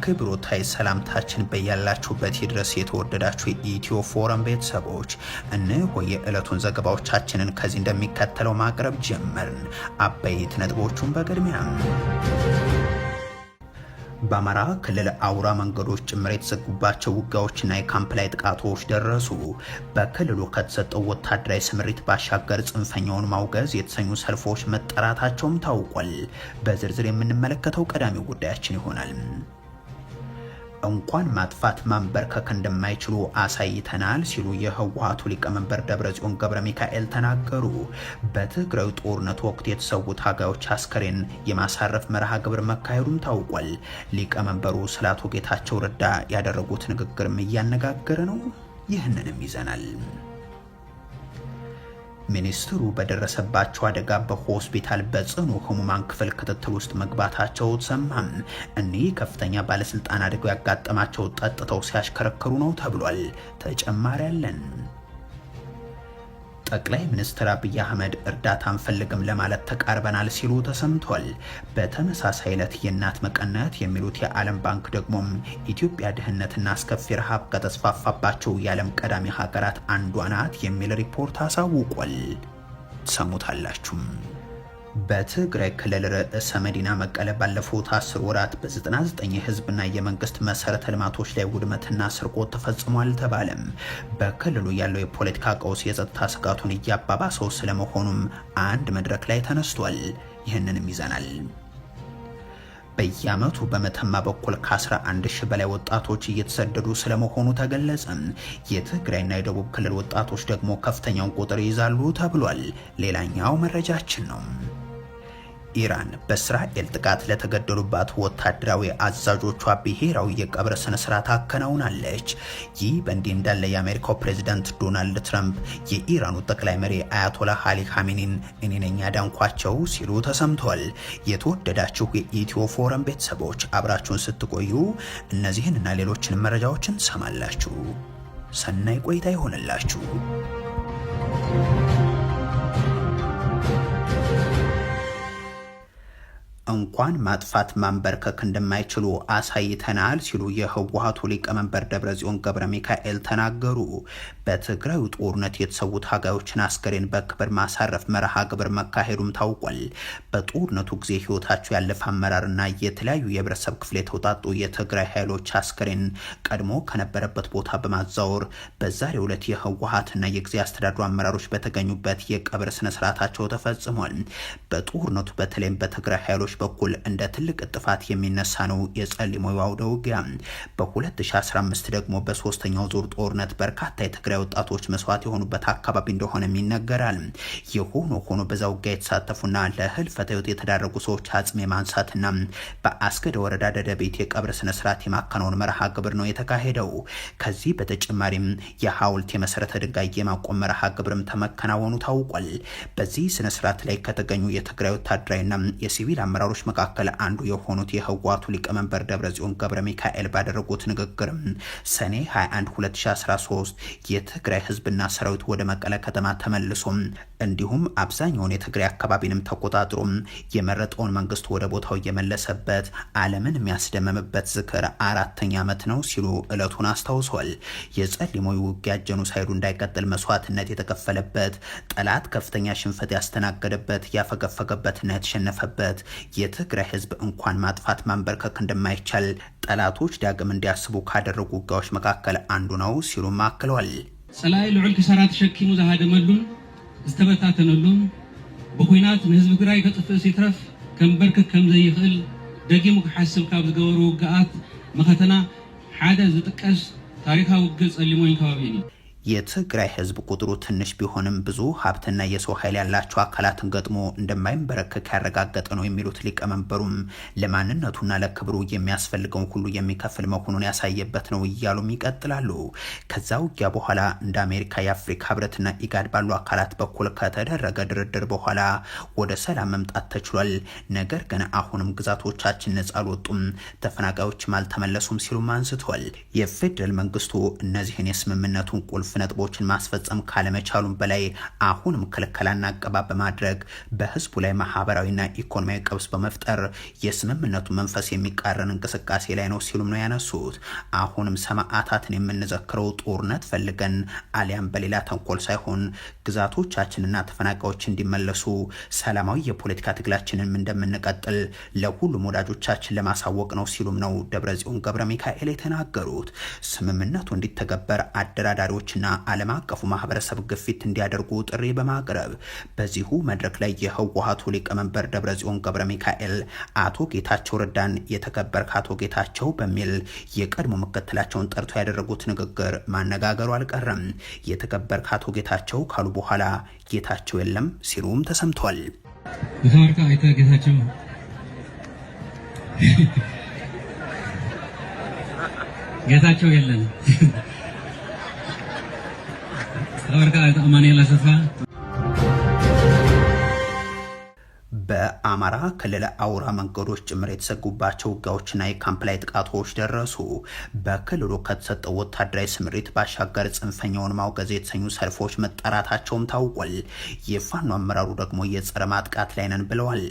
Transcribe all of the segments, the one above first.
አክብሮታይ ሰላምታችን በያላችሁበት ይድረስ የተወደዳችሁ የኢትዮ ፎረም ቤተሰቦች እነሆ የዕለቱን ዘገባዎቻችንን ከዚህ እንደሚከተለው ማቅረብ ጀመርን። አበይት ነጥቦቹን በቅድሚያ በአማራ ክልል አውራ መንገዶች ጭምር የተዘጉባቸው ውጊያዎችና የካምፕ ላይ ጥቃቶች ደረሱ። በክልሉ ከተሰጠው ወታደራዊ ስምሪት ባሻገር ጽንፈኛውን ማውገዝ የተሰኙ ሰልፎች መጠራታቸውም ታውቋል። በዝርዝር የምንመለከተው ቀዳሚው ጉዳያችን ይሆናል። እንኳን ማጥፋት ማንበርከክ እንደማይችሉ አሳይተናል ሲሉ የህወሓቱ ሊቀመንበር ደብረጽዮን ገብረ ሚካኤል ተናገሩ። በትግራይ ጦርነት ወቅት የተሰዉ ታጋዮች አስከሬን የማሳረፍ መርሃ ግብር መካሄዱም ታውቋል። ሊቀመንበሩ ስለ አቶ ጌታቸው ረዳ ያደረጉት ንግግርም እያነጋገረ ነው። ይህንንም ይዘናል። ሚኒስትሩ በደረሰባቸው አደጋ በሆስፒታል በጽኑ ህሙማን ክፍል ክትትል ውስጥ መግባታቸው ተሰማም። እኒህ ከፍተኛ ባለስልጣን አደጋው ያጋጠማቸው ጠጥተው ሲያሽከረክሩ ነው ተብሏል። ተጨማሪ አለን። ጠቅላይ ሚኒስትር አብይ አህመድ እርዳታ አንፈልግም ለማለት ተቃርበናል ሲሉ ተሰምቷል። በተመሳሳይ ዕለት የእናት መቀነት የሚሉት የዓለም ባንክ ደግሞም ኢትዮጵያ ድህነትና አስከፊ ረሃብ ከተስፋፋባቸው የዓለም ቀዳሚ ሀገራት አንዷ ናት የሚል ሪፖርት አሳውቋል። ሰሙታላችሁም። በትግራይ ክልል ርዕሰ መዲና መቀለ ባለፉት 10 ወራት በ99 የህዝብና የመንግስት መሰረተ ልማቶች ላይ ውድመትና ስርቆት ተፈጽሟል ተባለም። በክልሉ ያለው የፖለቲካ ቀውስ የጸጥታ ስጋቱን እያባባሰው ስለመሆኑም አንድ መድረክ ላይ ተነስቷል። ይህንንም ይዘናል። በየዓመቱ በመተማ በኩል ከ11 ሺህ በላይ ወጣቶች እየተሰደዱ ስለመሆኑ ተገለጸ። የትግራይና የደቡብ ክልል ወጣቶች ደግሞ ከፍተኛውን ቁጥር ይይዛሉ ተብሏል። ሌላኛው መረጃችን ነው። ኢራን በእስራኤል ጥቃት ለተገደሉባት ወታደራዊ አዛዦቿ ብሔራዊ የቀብር ስነ ስርዓት አከናውናለች። ይህ በእንዲህ እንዳለ የአሜሪካው ፕሬዝዳንት ዶናልድ ትራምፕ የኢራኑ ጠቅላይ መሪ አያቶላ አሊ ኻሜኒን እኔ ነኝ ያዳንኳቸው ሲሉ ተሰምቷል። የተወደዳችሁ የኢትዮ ፎረም ቤተሰቦች አብራችሁን ስትቆዩ እነዚህን እና ሌሎችን መረጃዎችን ሰማላችሁ። ሰናይ ቆይታ ይሆንላችሁ። እንኳን ማጥፋት ማንበርከክ እንደማይችሉ አሳይተናል ሲሉ የህወሓቱ ሊቀመንበር ደብረጽዮን ገብረ ሚካኤል ተናገሩ። በትግራይ ጦርነት የተሰዉ ታጋዮችን አስከሬን በክብር ማሳረፍ መርሃ ግብር መካሄዱም ታውቋል። በጦርነቱ ጊዜ ህይወታቸው ያለፈ አመራርና የተለያዩ የህብረተሰብ ክፍል የተውጣጡ የትግራይ ኃይሎች አስከሬን ቀድሞ ከነበረበት ቦታ በማዛወር በዛሬው ዕለት የህወሓትና የጊዜ አስተዳደሩ አመራሮች በተገኙበት የቀብር ስነስርዓታቸው ተፈጽሟል። በጦርነቱ በተለይም በትግራይ ኃይሎች በኩል እንደ ትልቅ ጥፋት የሚነሳ ነው የጸሊሞው አውደ ውጊያ። በ2015 ደግሞ በሶስተኛው ዙር ጦርነት በርካታ የትግራይ ወጣቶች መስዋዕት የሆኑበት አካባቢ እንደሆነም ይነገራል። የሆኖ ሆኖ በዛ ውጊያ የተሳተፉና ለህልፈተ ህይወት የተዳረጉ ሰዎች አጽም የማንሳትና በአስገደ ወረዳ ደደቤት የቀብር ስነ ስርዓት የማከናወን መርሃ ግብር ነው የተካሄደው። ከዚህ በተጨማሪም የሐውልት የመሰረተ ድንጋይ የማቆም መርሃ ግብርም ተመከናወኑ ታውቋል። በዚህ ስነ ስርዓት ላይ ከተገኙ የትግራይ ወታደራዊና የሲቪል አመራሮች መካከል አንዱ የሆኑት የህወሓቱ ሊቀመንበር ደብረጽዮን ገብረ ሚካኤል ባደረጉት ንግግር ሰኔ 21 2013 የትግራይ ህዝብና ሰራዊት ወደ መቀለ ከተማ ተመልሶ እንዲሁም አብዛኛውን የትግራይ አካባቢንም ተቆጣጥሮ የመረጠውን መንግስት ወደ ቦታው የመለሰበት ዓለምን የሚያስደምምበት ዝክር 4ኛ ዓመት ነው ሲሉ ዕለቱን አስታውሷል። የጸሊሞው ውጊያ ጄኖሳይዱ እንዳይቀጥል መስዋዕትነት የተከፈለበት፣ ጠላት ከፍተኛ ሽንፈት ያስተናገደበት፣ ያፈገፈገበትና የተሸነፈበት፣ የትግራይ ህዝብ እንኳን ማጥፋት ማንበርከክ እንደማይቻል ጠላቶች ዳግም እንዲያስቡ ካደረጉ ውጊያዎች መካከል አንዱ ነው ሲሉ አክለዋል። ጸላይ ልዑል ክሳራ ተሸኪሙ ዘሃደመሉን ዝተበታተነሉን በኩናት ንህዝብ ትግራይ ከጥፍእ ሲትረፍ ከንበርከክ ከም ዘይኽእል ደጊሙ ክሓስብ ካብ ዝገበሩ ውግኣት መኸተና ሓደ ዝጥቀስ ታሪካዊ ውግእ ጸሊሞን ከባቢን እዩ። የትግራይ ህዝብ ቁጥሩ ትንሽ ቢሆንም ብዙ ሀብትና የሰው ኃይል ያላቸው አካላትን ገጥሞ እንደማይንበረከክ ያረጋገጠ ነው የሚሉት ሊቀመንበሩም ለማንነቱና ለክብሩ የሚያስፈልገውን ሁሉ የሚከፍል መሆኑን ያሳየበት ነው እያሉም ይቀጥላሉ። ከዛ ውጊያ በኋላ እንደ አሜሪካ፣ የአፍሪካ ህብረትና ኢጋድ ባሉ አካላት በኩል ከተደረገ ድርድር በኋላ ወደ ሰላም መምጣት ተችሏል። ነገር ግን አሁንም ግዛቶቻችን ነጻ አልወጡም፣ ተፈናቃዮችም አልተመለሱም ሲሉም አንስተዋል። የፌደራል መንግስቱ እነዚህን የስምምነቱን ቁልፍ ነጥቦችን ማስፈጸም ካለመቻሉም በላይ አሁንም ክልከላና አቀባ በማድረግ በህዝቡ ላይ ማህበራዊና ኢኮኖሚያዊ ቀውስ በመፍጠር የስምምነቱ መንፈስ የሚቃረን እንቅስቃሴ ላይ ነው ሲሉም ነው ያነሱት። አሁንም ሰማዕታትን የምንዘክረው ጦርነት ፈልገን አሊያም በሌላ ተንኮል ሳይሆን ግዛቶቻችንና ተፈናቃዮች እንዲመለሱ ሰላማዊ የፖለቲካ ትግላችንን እንደምንቀጥል ለሁሉም ወዳጆቻችን ለማሳወቅ ነው ሲሉም ነው ደብረጽዮን ገብረ ሚካኤል የተናገሩት። ስምምነቱ እንዲተገበር አደራዳሪዎችና ዓለም አቀፉ ማህበረሰብ ግፊት እንዲያደርጉ ጥሪ በማቅረብ በዚሁ መድረክ ላይ የህወሓቱ ሊቀመንበር ደብረጽዮን ገብረ ሚካኤል አቶ ጌታቸው ረዳን የተከበርክ አቶ ጌታቸው በሚል የቀድሞ ምክትላቸውን ጠርቶ ያደረጉት ንግግር ማነጋገሩ አልቀረም። የተከበርክ አቶ ጌታቸው ካሉ በኋላ ጌታቸው የለም ሲሉም ተሰምቷል። የተከበርክ አይተ ጌታቸው ጌታቸው የለም ተከበርክ አይተ አማኑኤል አሰፋ በአማራ ክልል አውራ መንገዶች ጭምር የተሰጉባቸው ውጊያዎችና የካምፕ ላይ ጥቃቶች ደረሱ። በክልሉ ከተሰጠው ወታደራዊ ስምሪት ባሻገር ጽንፈኛውን ማውገዝ የተሰኙ ሰልፎች መጠራታቸውም ታውቋል። የፋኖ አመራሩ ደግሞ የጸረ ማጥቃት ላይ ነን ብለዋል።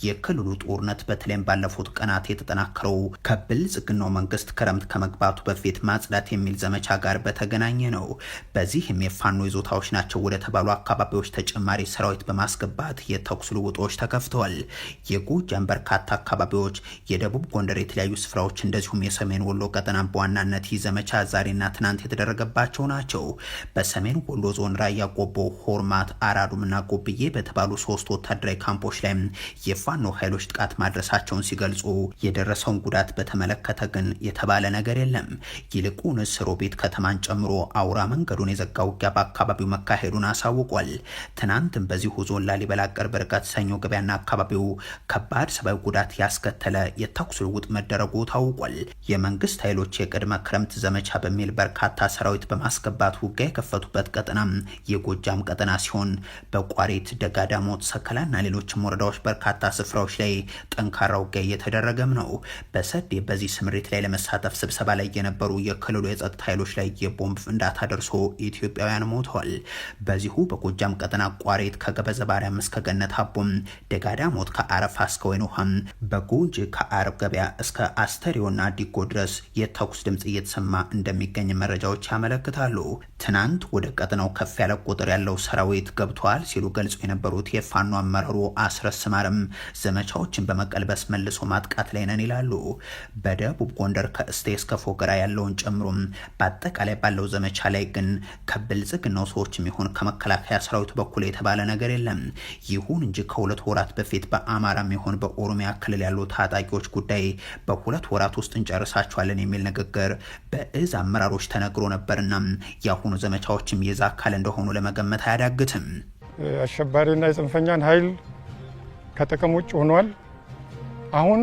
የክልሉ ጦርነት በተለይም ባለፉት ቀናት የተጠናከረው ከብልጽግናው መንግስት ክረምት ከመግባቱ በፊት ማጽዳት የሚል ዘመቻ ጋር በተገናኘ ነው። በዚህም የፋኖ ይዞታዎች ናቸው ወደ ተባሉ አካባቢዎች ተጨማሪ ሰራዊት በማስገባት የተኩስ ልውጦች ተከፍተዋል። የጎጃም በርካታ አካባቢዎች፣ የደቡብ ጎንደር የተለያዩ ስፍራዎች እንደዚሁም የሰሜን ወሎ ቀጠና በዋናነት ይህ ዘመቻ ዛሬና ትናንት የተደረገባቸው ናቸው። በሰሜን ወሎ ዞን ራያ ቆቦ፣ ሆርማት፣ አራዱምና ጎብዬ በተባሉ 3 ወታደራዊ ካምፖች ላይ የፋኖ ኃይሎች ጥቃት ማድረሳቸውን ሲገልጹ የደረሰውን ጉዳት በተመለከተ ግን የተባለ ነገር የለም። ይልቁንስ ሮቤት ከተማን ጨምሮ አውራ መንገዱን የዘጋ ውጊያ በአካባቢው መካሄዱን አሳውቋል። ትናንትም በዚሁ ዞን ላሊበላ ቅርብ ርቀት ሰኞ ገበያና አካባቢው ከባድ ሰብአዊ ጉዳት ያስከተለ የተኩስ ልውውጥ መደረጉ ታውቋል። የመንግስት ኃይሎች የቅድመ ክረምት ዘመቻ በሚል በርካታ ሰራዊት በማስገባት ውጊያ የከፈቱበት ቀጠና የጎጃም ቀጠና ሲሆን በቋሪት፣ ደጋዳሞት፣ ሰከላና ሌሎችም ወረዳዎች በርካታ ስፍራዎች ላይ ጠንካራ ውጊያ እየተደረገም ነው። በሰዴ በዚህ ስምሪት ላይ ለመሳተፍ ስብሰባ ላይ የነበሩ የክልሉ የጸጥታ ኃይሎች ላይ የቦምብ ፍንዳታ ደርሶ ኢትዮጵያውያን ሞተዋል። በዚሁ በጎጃም ቀጠና ቋሪት ከገበዘ ባሪያም እስከ ገነት አቦም፣ ደጋዳሞት ከአረፋ እስከ ወይን ውሃም፣ በጎንጅ ከአረብ ገበያ እስከ አስተሪዮና ዲጎ ድረስ የተኩስ ድምጽ እየተሰማ እንደሚገኝ መረጃዎች ያመለክታሉ። ትናንት ወደ ቀጠናው ከፍ ያለ ቁጥር ያለው ሰራዊት ገብቷል ሲሉ ገልጾ የነበሩት የፋኖ አመራሩ አስረስ ማረም ዘመቻዎችን በመቀልበስ መልሶ ማጥቃት ላይ ነን ይላሉ። በደቡብ ጎንደር ከእስቴ እስከ ፎገራ ያለውን ጨምሮ በአጠቃላይ ባለው ዘመቻ ላይ ግን ከብልጽግናው ሰዎች የሚሆን ከመከላከያ ሰራዊት በኩል የተባለ ነገር የለም። ይሁን እንጂ ከ2 ወራት በፊት በአማራም ይሁን በኦሮሚያ ክልል ያሉ ታጣቂዎች ጉዳይ በ2 ወራት ውስጥ እንጨርሳቸዋለን የሚል ንግግር በእዝ አመራሮች ተነግሮ ነበርና የአሁኑ ዘመቻዎችም የዛ አካል እንደሆኑ ለመገመት አያዳግትም። አሸባሪና የጽንፈኛን ኃይል ከጥቅም ውጭ ሆኗል። አሁን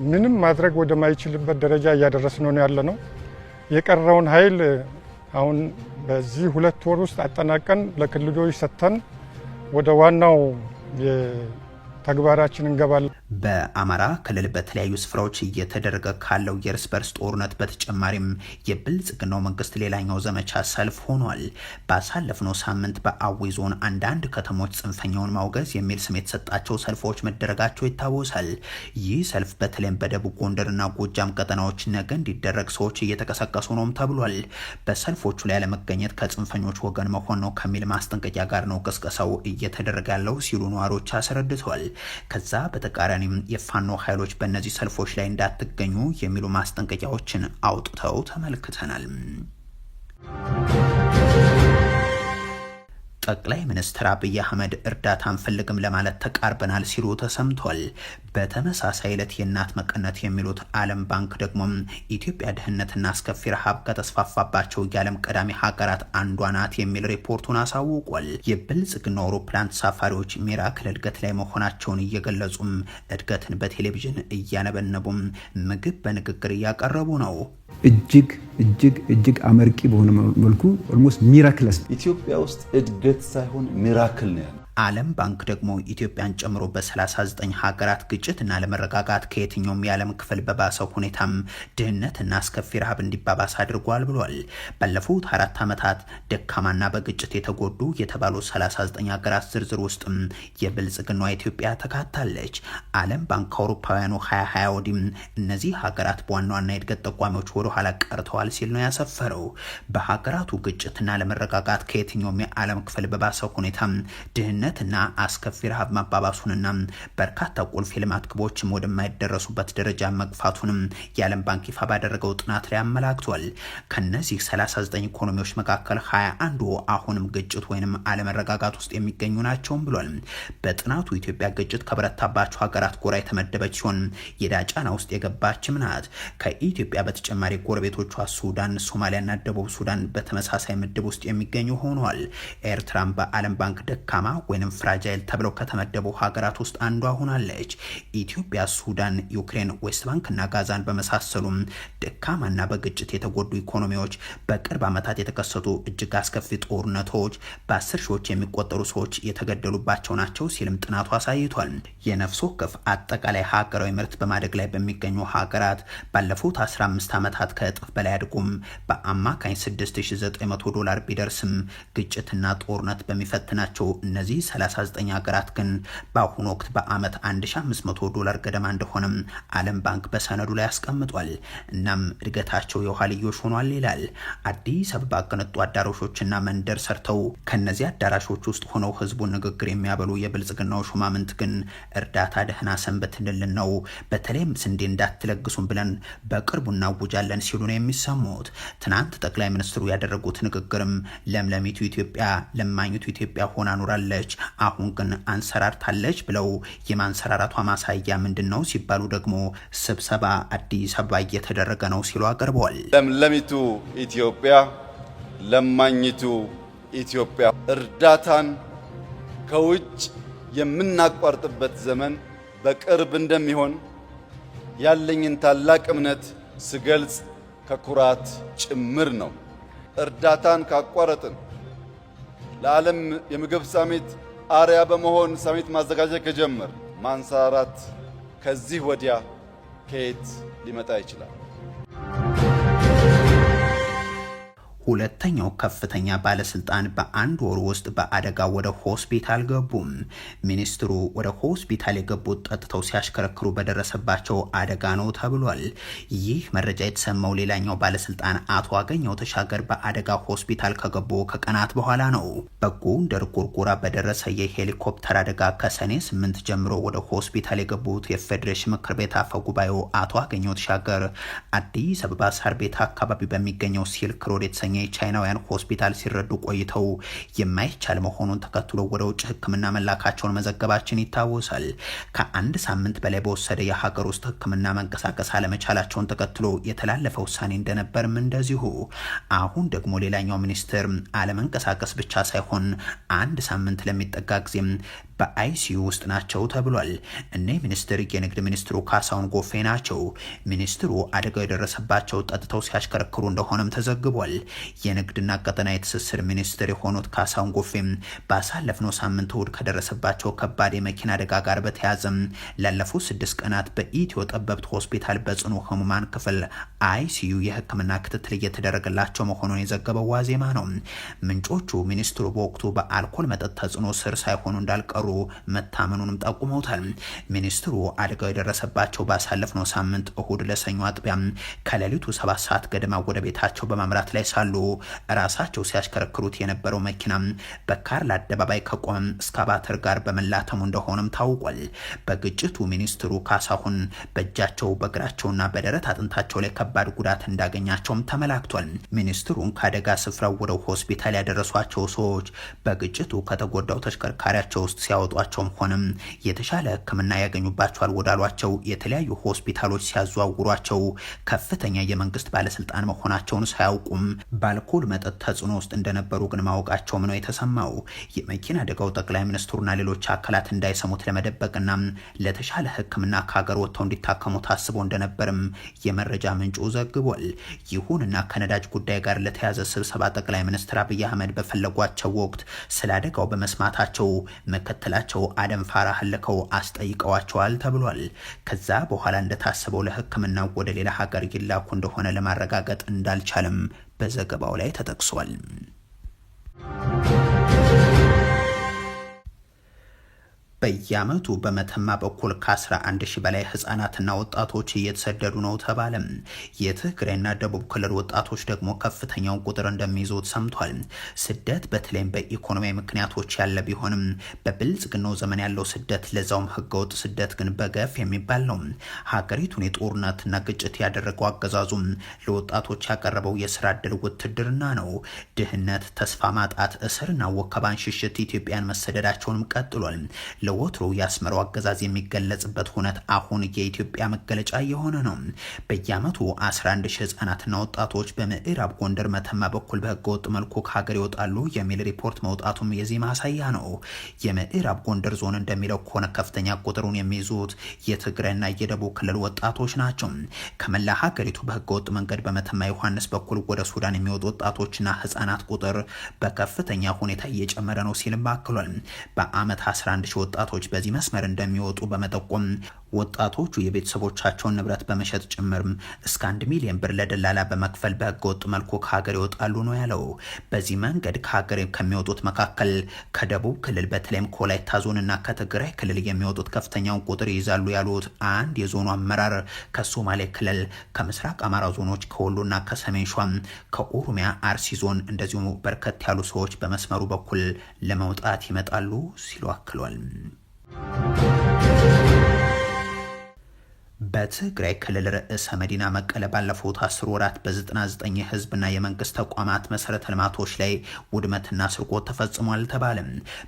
ምንም ማድረግ ወደማይችልበት ደረጃ እያደረስነው ነው ያለነው። የቀረውን ኃይል አሁን በዚህ 2 ወር ውስጥ አጠናቀን ለክልሎች ሰጥተን ወደ ዋናው ተግባራችን እንገባለን። በአማራ ክልል በተለያዩ ስፍራዎች እየተደረገ ካለው የእርስ በርስ ጦርነት በተጨማሪም የብልጽግናው መንግስት ሌላኛው ዘመቻ ሰልፍ ሆኗል። ባሳለፍነው ሳምንት በአዊ ዞን አንዳንድ ከተሞች ጽንፈኛውን ማውገዝ የሚል ስም የተሰጣቸው ሰልፎች መደረጋቸው ይታወሳል። ይህ ሰልፍ በተለይም በደቡብ ጎንደርና ጎጃም ቀጠናዎች ነገ እንዲደረግ ሰዎች እየተቀሰቀሱ ነውም ተብሏል። በሰልፎቹ ላይ ያለመገኘት ከጽንፈኞች ወገን መሆን ነው ከሚል ማስጠንቀቂያ ጋር ነው ቅስቀሳው እየተደረገ ያለው ሲሉ ነዋሪዎች አስረድተዋል። ከዛ በተቃራኒም የፋኖ ኃይሎች በእነዚህ ሰልፎች ላይ እንዳትገኙ የሚሉ ማስጠንቀቂያዎችን አውጥተው ተመልክተናል። ጠቅላይ ሚኒስትር አብይ አህመድ እርዳታ አንፈልግም ለማለት ተቃርበናል ሲሉ ተሰምቷል። በተመሳሳይ ዕለት የእናት መቀነት የሚሉት ዓለም ባንክ ደግሞ ኢትዮጵያ ድህነትና አስከፊ ረሃብ ከተስፋፋባቸው የዓለም ቀዳሚ ሀገራት አንዷ ናት የሚል ሪፖርቱን አሳውቋል። የብልጽግና አውሮፕላን ተሳፋሪዎች ሚራክል እድገት ላይ መሆናቸውን እየገለጹም እድገትን በቴሌቪዥን እያነበነቡም ምግብ በንግግር እያቀረቡ ነው። እጅግ አመርቂ በሆነ መልኩ ኦልሞስት ሚራክለስ ኢትዮጵያ ውስጥ እድገት ሳይሆን ሚራክል ነው ያለው። ዓለም ባንክ ደግሞ ኢትዮጵያን ጨምሮ በ39 ሀገራት ግጭትና ለመረጋጋት ከየትኛውም የዓለም ክፍል በባሰው ሁኔታም ድህነትና አስከፊ ረሃብ እንዲባባስ አድርጓል ብሏል። ባለፉት 4 ዓመታት ደካማና በግጭት የተጎዱ የተባሉ 39 ሀገራት ዝርዝር ውስጥም የብልጽግናዋ ኢትዮጵያ ተካታለች። ዓለም ባንክ ከአውሮፓውያኑ 2020 ወዲህ እነዚህ ሀገራት በዋና ዋና የእድገት ጠቋሚዎች ወደ ኋላ ቀርተዋል ሲል ነው ያሰፈረው። በሀገራቱ ግጭትና ለመረጋጋት ከየትኛውም የዓለም ክፍል በባሰው ሁኔታ ድህነትና አስከፊ ረሃብ ማባባሱንና በርካታ ቁልፍ የልማት ግቦችም ወደማይደረሱበት ደረጃ መግፋቱንም የዓለም ባንክ ይፋ ባደረገው ጥናት ላይ አመላክቷል። ከነዚህ 39 ኢኮኖሚዎች መካከል 21ዱ አሁንም ግጭት ወይንም አለመረጋጋት ውስጥ የሚገኙ ናቸውም ብሏል። በጥናቱ ኢትዮጵያ ግጭት ከበረታባቸው ሀገራት ጎራ የተመደበች ሲሆን የዕዳ ጫና ውስጥ የገባችም ናት። ከኢትዮጵያ በተጨማሪ ጎረቤቶቿ ሱዳን፣ ሶማሊያና ደቡብ ሱዳን በተመሳሳይ ምድብ ውስጥ የሚገኙ ሆነዋል። ኤርትራም በዓለም ባንክ ደካማ ወይንም ፍራጃይል ተብለው ከተመደቡ ሀገራት ውስጥ አንዷ ሆናለች። ኢትዮጵያ፣ ሱዳን፣ ዩክሬን፣ ዌስት ባንክና ጋዛን በመሳሰሉ ደካማና በግጭት የተጎዱ ኢኮኖሚዎች በቅርብ ዓመታት የተከሰቱ እጅግ አስከፊ ጦርነቶች በ10 ሺዎች የሚቆጠሩ ሰዎች የተገደሉባቸው ናቸው ሲልም ጥናቱ አሳይቷል። የነፍስ ወከፍ አጠቃላይ ሀገራዊ ምርት በማደግ ላይ በሚገኙ ሀገራት ባለፉት 15 ዓመታት ከእጥፍ በላይ አድጎም በአማካኝ $6900 ቢደርስም ግጭትና ጦርነት በሚፈትናቸው እነዚህ 39 ሀገራት ግን በአሁኑ ወቅት በአመት $1500 ገደማ እንደሆነም ዓለም ባንክ በሰነዱ ላይ አስቀምጧል። እናም እድገታቸው የኋልዮሽ ሆኗል ይላል። አዲስ አበባ ቅንጡ አዳራሾችና መንደር ሰርተው ከነዚህ አዳራሾች ውስጥ ሆነው ህዝቡን ንግግር የሚያበሉ የብልጽግናው ሹማምንት ግን እርዳታ ደህና ሰንበትልን ነው፣ በተለይም ስንዴ እንዳትለግሱን ብለን በቅርቡ እናውጃለን ሲሉ ነው የሚሰሙት። ትናንት ጠቅላይ ሚኒስትሩ ያደረጉት ንግግርም ለምለሚቱ ኢትዮጵያ ለማኝቱ ኢትዮጵያ ሆና ኑራለች፣ አሁን ግን አንሰራርታለች ብለው የማንሰራራቷ ማሳያ ምንድነው ሲባሉ ደግሞ ስብሰባ አዲስ አበባ እየተደረገ ነው ሲሉ አቀርበዋል። ለምለሚቱ ኢትዮጵያ ለማኝቱ ኢትዮጵያ እርዳታን ከውጭ የምናቋርጥበት ዘመን በቅርብ እንደሚሆን ያለኝን ታላቅ እምነት ስገልጽ ከኩራት ጭምር ነው። እርዳታን ካቋረጥን ለዓለም የምግብ ሳሚት አርያ በመሆን ሳሚት ማዘጋጀት ከጀመር ማንሰራራት ከዚህ ወዲያ ከየት ሊመጣ ይችላል? ሁለተኛው ከፍተኛ ባለስልጣን በአንድ ወር ውስጥ በአደጋ ወደ ሆስፒታል ገቡም። ሚኒስትሩ ወደ ሆስፒታል የገቡት ጠጥተው ሲያሽከረክሩ በደረሰባቸው አደጋ ነው ተብሏል። ይህ መረጃ የተሰማው ሌላኛው ባለስልጣን አቶ አገኘው ተሻገር በአደጋ ሆስፒታል ከገቡ ከቀናት በኋላ ነው። በጎንደር ጎርጎራ በደረሰ የሄሊኮፕተር አደጋ ከሰኔ 8 ጀምሮ ወደ ሆስፒታል የገቡት የፌዴሬሽን ምክር ቤት አፈ ጉባኤው አቶ አገኘው ተሻገር አዲስ አበባ ሳር ቤት አካባቢ በሚገኘው ሲልክ ሮድ የተሰኘ የቻይናውያን ሆስፒታል ሲረዱ ቆይተው የማይቻል መሆኑን ተከትሎ ወደ ውጭ ሕክምና መላካቸውን መዘገባችን ይታወሳል። ከአንድ ሳምንት በላይ በወሰደ የሀገር ውስጥ ሕክምና መንቀሳቀስ አለመቻላቸውን ተከትሎ የተላለፈ ውሳኔ እንደነበርም እንደዚሁ። አሁን ደግሞ ሌላኛው ሚኒስትር አለመንቀሳቀስ ብቻ ሳይሆን አንድ ሳምንት ለሚጠጋ ጊዜም በአይሲዩ ውስጥ ናቸው ተብሏል። እነ ሚኒስትር የንግድ ሚኒስትሩ ካሳሁን ጎፌ ናቸው። ሚኒስትሩ አደጋው የደረሰባቸው ጠጥተው ሲያሽከረክሩ እንደሆነም ተዘግቧል። የንግድና ቀጠናዊ ትስስር ሚኒስትር የሆኑት ካሳሁን ጎፌም ባሳለፍነው ሳምንት እሁድ ከደረሰባቸው ከባድ የመኪና አደጋ ጋር በተያያዘም ላለፉት 6 ቀናት በኢትዮ ጠበብት ሆስፒታል በጽኑ ህሙማን ክፍል አይሲዩ የህክምና ክትትል እየተደረገላቸው መሆኑን የዘገበው ዋዜማ ነው። ምንጮቹ ሚኒስትሩ በወቅቱ በአልኮል መጠጥ ተጽዕኖ ስር ሳይሆኑ እንዳልቀሩ መታመኑንም ጠቁመውታል። ሚኒስትሩ አደጋው የደረሰባቸው ባሳለፍነው ሳምንት እሁድ ለሰኞ አጥቢያ ከሌሊቱ 7 ሰዓት ገደማ ወደ ቤታቸው በማምራት ላይ ሳሉ ራሳቸው ሲያሽከረክሩት የነበረው መኪና በካርል አደባባይ ከቆመ እስካቫተር ጋር በመላተሙ እንደሆነም ታውቋል። በግጭቱ ሚኒስትሩ ካሳሁን በእጃቸው በእግራቸውና በደረት አጥንታቸው ላይ ከባድ ጉዳት እንዳገኛቸውም ተመላክቷል። ሚኒስትሩን ከአደጋ ስፍራው ወደ ሆስፒታል ያደረሷቸው ሰዎች በግጭቱ ከተጎዳው ተሽከርካሪያቸው ውስጥ ሲያወጧቸውም ሆነም የተሻለ ሕክምና ያገኙባቸዋል ወዳሏቸው የተለያዩ ሆስፒታሎች ሲያዘዋውሯቸው ከፍተኛ የመንግስት ባለስልጣን መሆናቸውን ሳያውቁም በአልኮል መጠጥ ተጽዕኖ ውስጥ እንደነበሩ ግን ማወቃቸውም ነው የተሰማው። የመኪና አደጋው ጠቅላይ ሚኒስትሩና ሌሎች አካላት እንዳይሰሙት ለመደበቅና ለተሻለ ሕክምና ከሀገር ወጥተው እንዲታከሙ ታስቦ እንደነበርም የመረጃ ምንጩ ዘግቧል። ይሁንና ከነዳጅ ጉዳይ ጋር ለተያዘ ስብሰባ ጠቅላይ ሚኒስትር አብይ አህመድ በፈለጓቸው ወቅት ስለ አደጋው በመስማታቸው ምክትላቸው አደም ፋራህ ልከው አስጠይቀዋቸዋል ተብሏል። ከዛ በኋላ እንደታሰበው ለሕክምና ወደ ሌላ ሀገር ይላኩ እንደሆነ ለማረጋገጥ እንዳልቻለም በዘገባው ላይ ተጠቅሷል። በየዓመቱ በመተማ በኩል ከ11 ሺህ በላይ ህጻናትና ወጣቶች እየተሰደዱ ነው ተባለ። የትግራይና ደቡብ ክልል ወጣቶች ደግሞ ከፍተኛውን ቁጥር እንደሚይዙት ሰምቷል። ስደት በተለይም በኢኮኖሚ ምክንያቶች ያለ ቢሆንም በብልጽግናው ዘመን ያለው ስደት ለዛውም ህገወጥ ስደት ግን በገፍ የሚባል ነው። ሀገሪቱን የጦርነትና ግጭት ያደረገው አገዛዙም ለወጣቶች ያቀረበው የስራ ዕድል ውትድርና ነው። ድህነት፣ ተስፋ ማጣት፣ እስርና ወከባን ሽሽት ኢትዮጵያን መሰደዳቸውንም ቀጥሏል። ለወትሮ ያስመረው አገዛዝ የሚገለጽበት ሁነት አሁን የኢትዮጵያ መገለጫ የሆነ ነው። በየዓመቱ 11 ሺህ ህጻናትና ወጣቶች በምዕራብ ጎንደር መተማ በኩል በህገወጥ መልኩ ከሀገር ይወጣሉ የሚል ሪፖርት መውጣቱም የዚህ ማሳያ ነው። የምዕራብ ጎንደር ዞን እንደሚለው ከሆነ ከፍተኛ ቁጥሩን የሚይዙት የትግራይና የደቡብ ክልል ወጣቶች ናቸው። ከመላ ሀገሪቱ በህገወጥ መንገድ በመተማ ዮሐንስ በኩል ወደ ሱዳን የሚወጡ ወጣቶችና ህጻናት ቁጥር በከፍተኛ ሁኔታ እየጨመረ ነው ሲልም አክሏል። በአመት 11 ሺህ ወጣቶች በዚህ መስመር እንደሚወጡ በመጠቆም ወጣቶቹ የቤተሰቦቻቸውን ንብረት በመሸጥ ጭምርም እስከ 1 ሚሊዮን ብር ለደላላ በመክፈል በህገወጥ መልኩ ከሀገር ይወጣሉ ነው ያለው። በዚህ መንገድ ከሀገር ከሚወጡት መካከል ከደቡብ ክልል በተለይም ከወላይታ ዞንና ከትግራይ ክልል የሚወጡት ከፍተኛውን ቁጥር ይይዛሉ ያሉት አንድ የዞኑ አመራር ከሶማሌ ክልል፣ ከምስራቅ አማራ ዞኖች፣ ከወሎና ከሰሜን ሸዋ፣ ከኦሮሚያ አርሲ ዞን እንደዚሁ በርከት ያሉ ሰዎች በመስመሩ በኩል ለመውጣት ይመጣሉ ሲሉ አክሏል። በትግራይ ክልል ርዕሰ መዲና መቀለ ባለፉት 10 ወራት በ99 የህዝብና የመንግስት ተቋማት መሰረተ ልማቶች ላይ ውድመትና ስርቆት ተፈጽሟል ተባለ።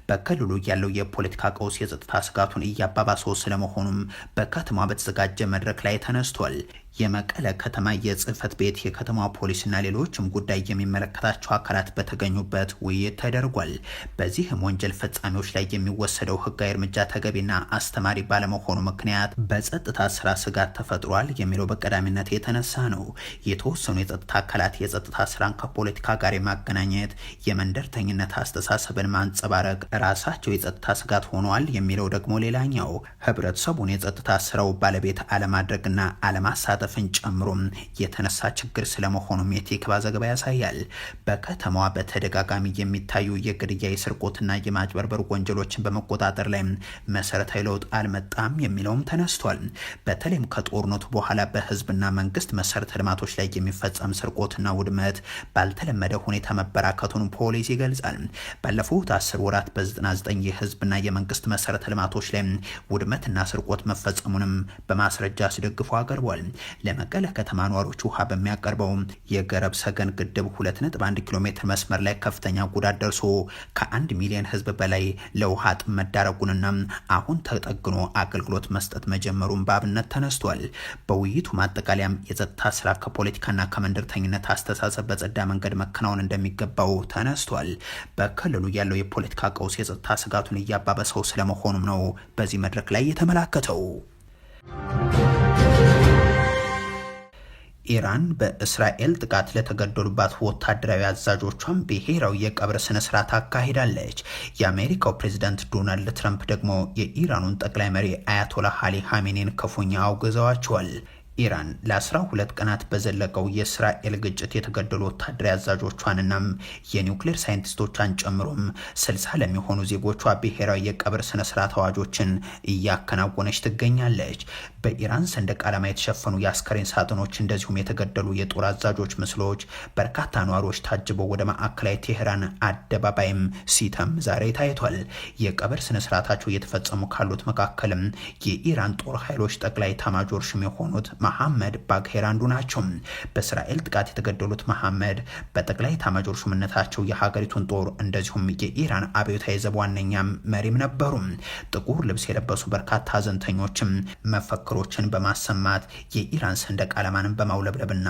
በክልሉ ያለው የፖለቲካ ቀውስ የጸጥታ ስጋቱን እያባባሰው ስለመሆኑም በከተማ በተዘጋጀ መድረክ ላይ ተነስቷል። የመቀለ ከተማ የጽህፈት ቤት፣ የከተማ ፖሊስና ሌሎችም ጉዳይ የሚመለከታቸው አካላት በተገኙበት ውይይት ተደርጓል። በዚህም ወንጀል ፈጻሚዎች ላይ የሚወሰደው ህጋዊ እርምጃ ተገቢና አስተማሪ ባለመሆኑ ምክንያት በጸጥታ ስራ ስጋት ተፈጥሯል የሚለው በቀዳሚነት የተነሳ ነው። የተወሰኑ የጸጥታ አካላት የጸጥታ ስራን ከፖለቲካ ጋር የማገናኘት የመንደርተኝነት አስተሳሰብን ማንጸባረቅ ራሳቸው የጸጥታ ስጋት ሆኗል የሚለው ደግሞ ሌላኛው ህብረተሰቡን የጸጥታ ስራው ባለቤት አለማድረግና አለማሳተፍ ጨምሮ የተነሳ ችግር ስለመሆኑም የቲክባ ዘገባ ያሳያል። በከተማዋ በተደጋጋሚ የሚታዩ የግድያ፣ የስርቆትና የማጭበርበር ወንጀሎችን በመቆጣጠር ላይ መሰረታዊ ለውጥ አልመጣም የሚለውም ተነስቷል። በተለይም ከጦርነቱ በኋላ በህዝብና መንግስት መሰረተ ልማቶች ላይ የሚፈጸም ስርቆትና ውድመት ባልተለመደ ሁኔታ መበራከቱን ፖሊስ ይገልጻል። ባለፉት 10 ወራት በ99 የህዝብና የመንግስት መሰረተ ልማቶች ላይ ውድመትና ስርቆት መፈጸሙንም በማስረጃ አስደግፎ አቀርቧል። ለመቀለ ከተማ ነዋሪዎች ውሃ በሚያቀርበው የገረብ ሰገን ግድብ 2.1 ኪሎ ሜትር መስመር ላይ ከፍተኛ ጉዳት ደርሶ ከ1 ሚሊዮን ህዝብ በላይ ለውሃ ጥም መዳረጉንና አሁን ተጠግኖ አገልግሎት መስጠት መጀመሩን በአብነት ተነስቷል። በውይይቱ ማጠቃለያም የጸጥታ ስራ ከፖለቲካና ከመንደርተኝነት አስተሳሰብ በጸዳ መንገድ መከናወን እንደሚገባው ተነስቷል። በክልሉ ያለው የፖለቲካ ቀውስ የጸጥታ ስጋቱን እያባበሰው ስለመሆኑም ነው በዚህ መድረክ ላይ የተመላከተው። ኢራን በእስራኤል ጥቃት ለተገደሉባት ወታደራዊ አዛዦቿም ብሔራዊ የቀብር ስነስርዓት አካሂዳለች። የአሜሪካው ፕሬዝዳንት ዶናልድ ትራምፕ ደግሞ የኢራኑን ጠቅላይ መሪ አያቶላ አሊ ኻሜኒን ክፉኛ አውግዘዋቸዋል። ኢራን ለ12 ቀናት በዘለቀው የእስራኤል ግጭት የተገደሉ ወታደራዊ አዛዦቿንና የኒውክሌር ሳይንቲስቶቿን ጨምሮም 60 ለሚሆኑ ዜጎቿ ብሔራዊ የቀብር ስነስርዓት አዋጆችን እያከናወነች ትገኛለች። በኢራን ሰንደቅ ዓላማ የተሸፈኑ የአስከሬን ሳጥኖች እንደዚሁም የተገደሉ የጦር አዛዦች ምስሎች በርካታ ነዋሪዎች ታጅበው ወደ ማዕከላዊ ቴህራን አደባባይም ሲተም ዛሬ ታይቷል። የቀብር ስነስርዓታቸው እየተፈጸሙ ካሉት መካከልም የኢራን ጦር ኃይሎች ጠቅላይ ኤታማዦር ሹም የሆኑት መሐመድ ባግሄር አንዱ ናቸው። በእስራኤል ጥቃት የተገደሉት መሐመድ በጠቅላይ ኤታማዦር ሹምነታቸው የሀገሪቱን ጦር እንደዚሁም የኢራን አብዮታዊ ዘብ ዋነኛ መሪም ነበሩ። ጥቁር ልብስ የለበሱ በርካታ ሀዘንተኞችም መፈክሮችን በማሰማት የኢራን ሰንደቅ ዓላማን በማውለብለብና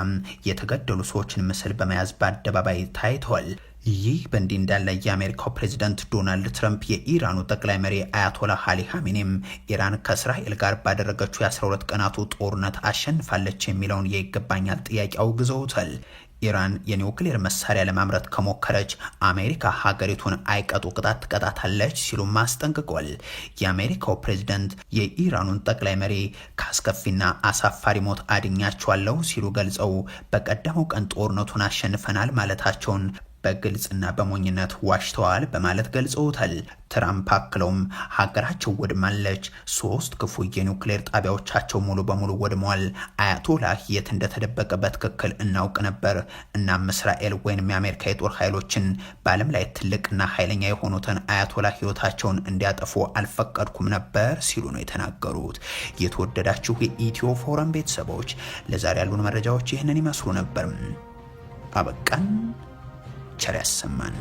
የተገደሉ ሰዎችን ምስል በመያዝ በአደባባይ ታይተዋል። ይህ በእንዲህ እንዳለ የአሜሪካው ፕሬዚዳንት ዶናልድ ትራምፕ የኢራኑ ጠቅላይ መሪ አያቶላህ አሊ ኻሜኒም ኢራን ከእስራኤል ጋር ባደረገችው የ12 ቀናቱ ጦርነት አሸንፋለች የሚለውን የይገባኛል ጥያቄ አውግዘውታል። ኢራን የኒውክሌር መሳሪያ ለማምረት ከሞከረች አሜሪካ ሀገሪቱን አይቀጡ ቅጣት ትቀጣታለች ሲሉ ማስጠንቅቋል። የአሜሪካው ፕሬዝዳንት የኢራኑን ጠቅላይ መሪ ካስከፊና አሳፋሪ ሞት አድኛቸዋለሁ ሲሉ ገልጸው በቀደመው ቀን ጦርነቱን አሸንፈናል ማለታቸውን በግልጽና በሞኝነት ዋሽተዋል በማለት ገልጸውታል። ትራምፕ አክለውም ሀገራቸው ወድማለች፣ 3 ክፉ የኒውክሌር ጣቢያዎቻቸው ሙሉ በሙሉ ወድመዋል፣ አያቶላህ የት እንደተደበቀ በትክክል እናውቅ ነበር፣ እናም እስራኤል ወይንም የአሜሪካ የጦር ኃይሎችን በዓለም ላይ ትልቅና ኃይለኛ የሆኑትን አያቶላህ ህይወታቸውን እንዲያጠፉ አልፈቀድኩም ነበር ሲሉ ነው የተናገሩት። የተወደዳችሁ የኢትዮ ፎረም ቤተሰቦች ለዛሬ ያሉን መረጃዎች ይህንን ይመስሉ ነበር። አበቃን። ቸር ያሰማን።